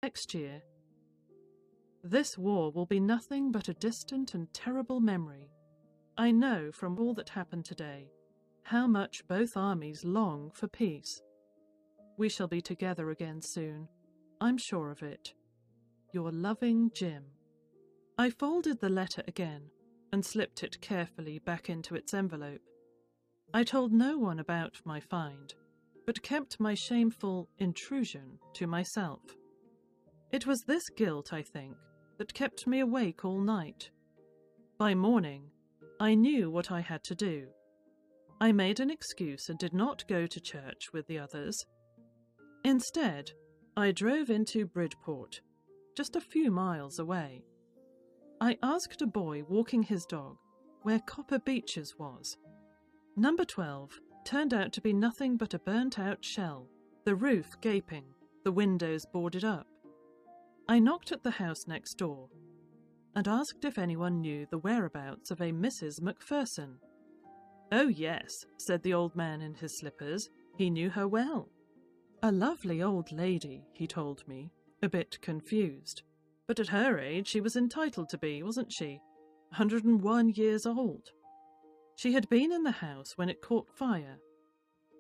next year. This war will be nothing but a distant and terrible memory. I know from all that happened today how much both armies long for peace. We shall be together again soon. I'm sure of it. Your loving Jim. I folded the letter again and slipped it carefully back into its envelope. I told no one about my find, but kept my shameful intrusion to myself. It was this guilt, I think, that kept me awake all night. By morning, I knew what I had to do. I made an excuse and did not go to church with the others. Instead, I drove into Bridport, just a few miles away. I asked a boy walking his dog where Copper Beeches was. Number 12 turned out to be nothing but a burnt-out shell, the roof gaping, the windows boarded up. I knocked at the house next door and asked if anyone knew the whereabouts of a Mrs. Macpherson. "Oh, yes," said the old man in his slippers. He knew her well. "A lovely old lady," he told me, a bit confused. But at her age she was entitled to be, wasn't she? 101 years old. She had been in the house when it caught fire.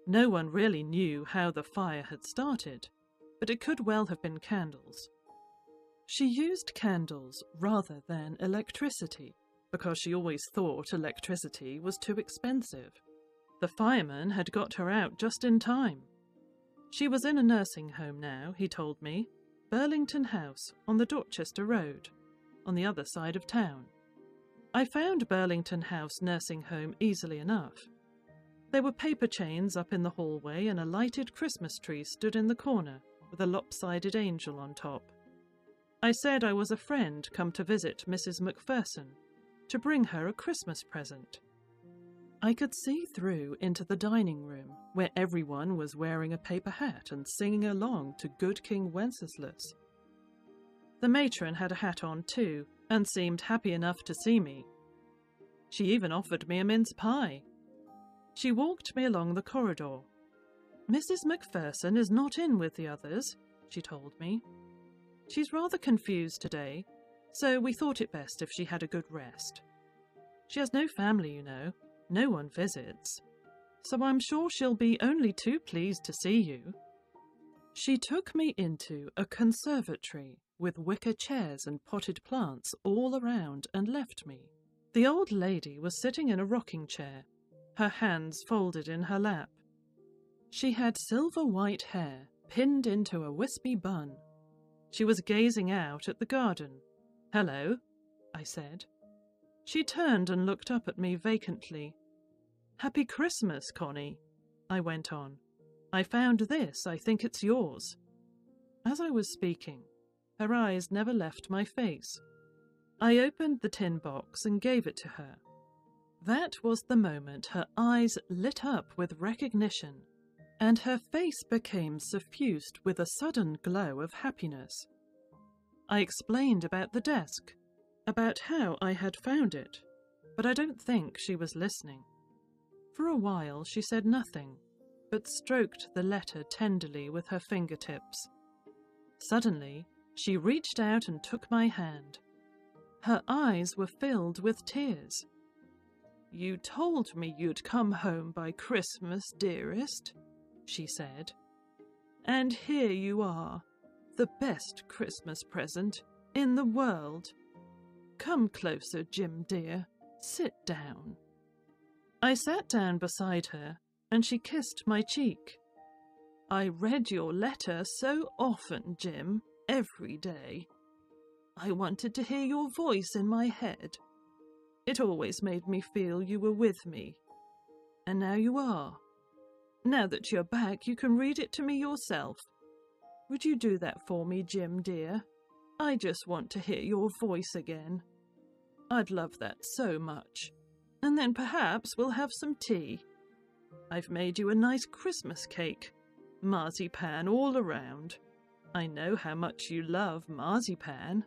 No one really knew how the fire had started, but it could well have been candles. She used candles rather than electricity, because she always thought electricity was too expensive. The fireman had got her out just in time. She was in a nursing home now, he told me, Burlington House on the Dorchester Road, on the other side of town. I found Burlington House nursing home easily enough. There were paper chains up in the hallway and a lighted Christmas tree stood in the corner with a lopsided angel on top. I said I was a friend come to visit Mrs. Macpherson, to bring her a Christmas present. I could see through into the dining room, where everyone was wearing a paper hat and singing along to Good King Wenceslas. The matron had a hat on too, and seemed happy enough to see me. She even offered me a mince pie. She walked me along the corridor. "Mrs. Macpherson is not in with the others," she told me. "She's rather confused today, so we thought it best if she had a good rest. She has no family, you know. No one visits, so I'm sure she'll be only too pleased to see you." She took me into a conservatory with wicker chairs and potted plants all around and left me. The old lady was sitting in a rocking chair, her hands folded in her lap. She had silver white hair pinned into a wispy bun. She was gazing out at the garden. "Hello," I said. She turned and looked up at me vacantly. "Happy Christmas, Connie," I went on. "I found this. I think it's yours." As I was speaking, her eyes never left my face. I opened the tin box and gave it to her. That was the moment her eyes lit up with recognition, and her face became suffused with a sudden glow of happiness. I explained about the desk, about how I had found it, but I don't think she was listening. For a while she said nothing, but stroked the letter tenderly with her fingertips. Suddenly, she reached out and took my hand. Her eyes were filled with tears. "You told me you'd come home by Christmas, dearest," she said. "And here you are, the best Christmas present in the world. Come closer, Jim dear. Sit down." I sat down beside her, and she kissed my cheek. "I read your letter so often, Jim, every day. I wanted to hear your voice in my head. It always made me feel you were with me. And now you are. Now that you're back, you can read it to me yourself. Would you do that for me, Jim dear? I just want to hear your voice again. I'd love that so much. And then perhaps we'll have some tea. I've made you a nice Christmas cake, marzipan all around. I know how much you love marzipan."